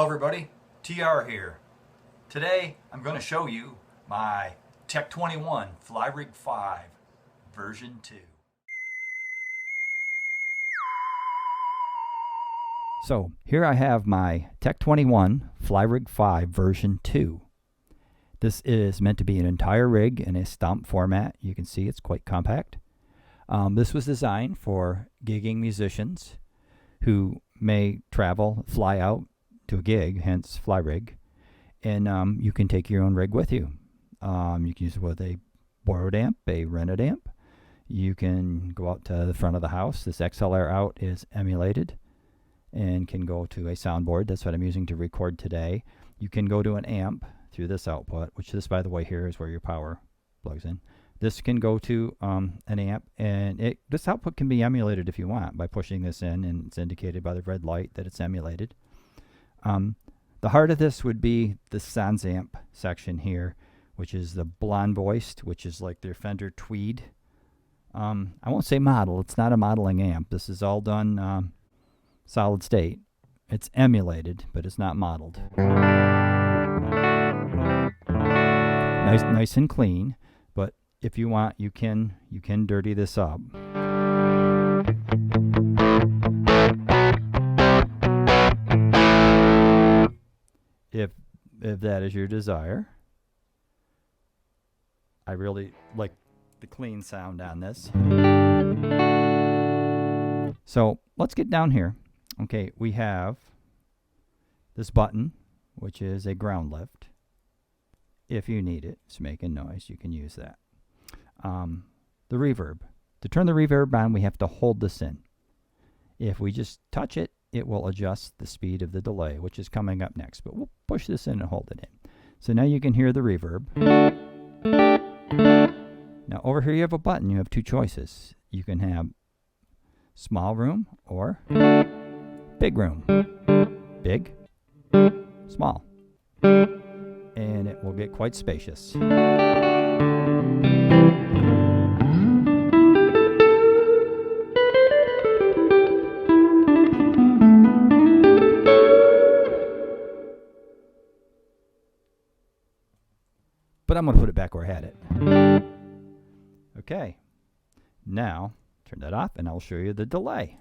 everybody, TR here. Today I'm going to show you my Tech21 FlyRig 5 version 2. So here I have my Tech21 FlyRig 5 version 2. This is meant to be an entire rig in a stomp format. You can see it's quite compact. This was designed for gigging musicians who may travel, fly out to a gig, hence FlyRig, and you can take your own rig with you. You can use it with a borrowed amp, a rented amp. You can go out to the front of the house. This XLR out is emulated and can go to a soundboard. That's what I'm using to record today. You can go to an amp through this output, which this, by the way, here is where your power plugs in. This can go to an amp, and this output can be emulated if you want by pushing this in, and it's indicated by the red light that it's emulated. The heart of this would be the SansAmp section here, which is the blonde voiced, which is like their Fender Tweed. I won't say model. It's not a modeling amp. This is all done solid state. It's emulated, but it's not modeled. Nice and clean, but if you want, you can dirty this up. If that is your desire. I really like the clean sound on this. So let's get down here. Okay, we have this button, which is a ground lift. If you need it, it's making noise, you can use that. The reverb. To turn the reverb on, we have to hold this in. If we just touch it, it will adjust the speed of the delay, which is coming up next. But we'll push this in and hold it in. So now you can hear the reverb. Now over here you have a button. You have two choices. You can have small room or big room. Big, small. And it will get quite spacious. But I'm going to put it back where I had it. Okay. Now, turn that off and I'll show you the delay.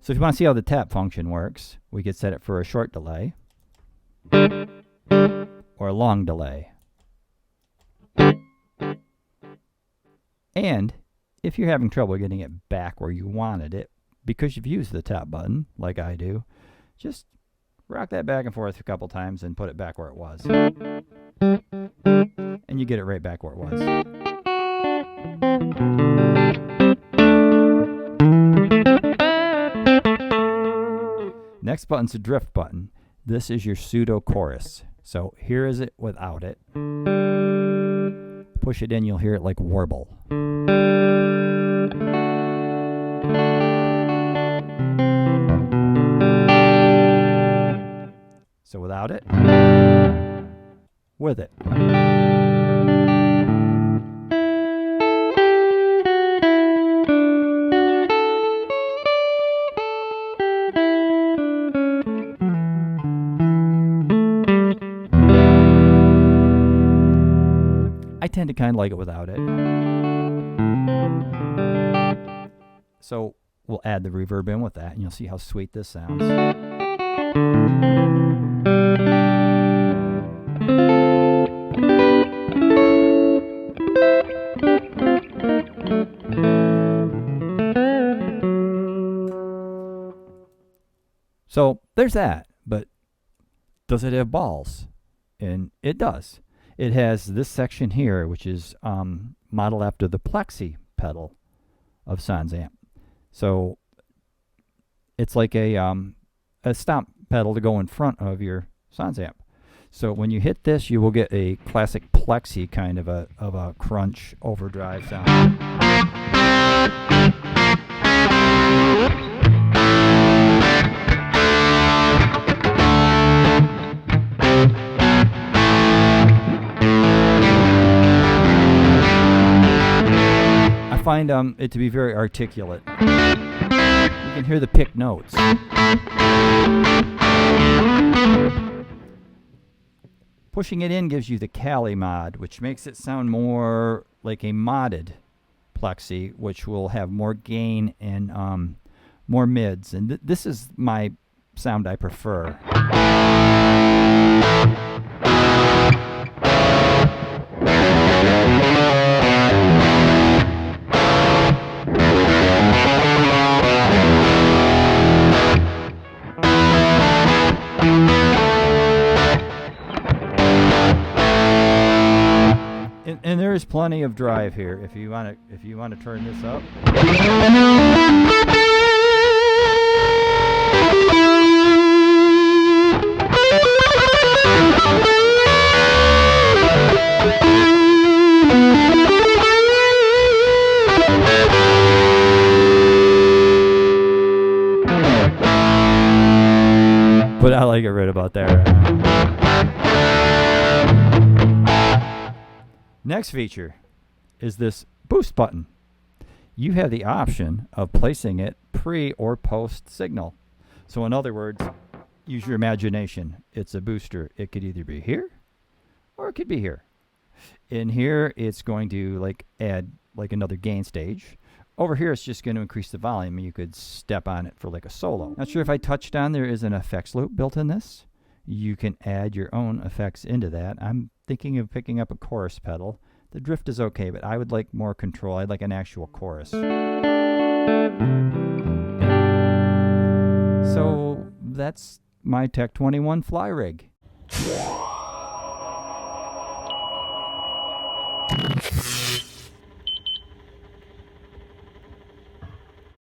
So if you want to see how the tap function works, we could set it for a short delay or a long delay. And if you're having trouble getting it back where you wanted it, because you've used the tap button, like I do, just rock that back and forth a couple times and put it back where it was. And you get it right back where it was. Next button's the drift button. This is your pseudo chorus. So here is it without it. Push it in, you'll hear it like warble. So without it, with it. I tend to kind of like it without it. So we'll add the reverb in with that, and you'll see how sweet this sounds. So there's that, but does it have balls? And it does. It has this section here, which is modeled after the Plexi pedal of SansAmp. So it's like a stomp pedal to go in front of your SansAmp. So when you hit this, you will get a classic Plexi kind of a crunch overdrive sound. find it to be very articulate. You can hear the pick notes. Pushing it in gives you the Cali mod, which makes it sound more like a modded Plexi, which will have more gain and more mids. And this is my sound I prefer. And there is plenty of drive here if you want to turn this up. But I like it right about there. Next feature is this boost button. You have the option of placing it pre or post signal. So in other words, use your imagination. It's a booster. It could either be here or it could be here. In here, it's going to add another gain stage. Over here, it's just going to increase the volume, and you could step on it for like a solo. Not sure if I touched on, there is an effects loop built in this. You can add your own effects into that. I'm thinking of picking up a chorus pedal. The drift is okay, but I would like more control. I'd like an actual chorus. So that's my Tech21 FlyRig.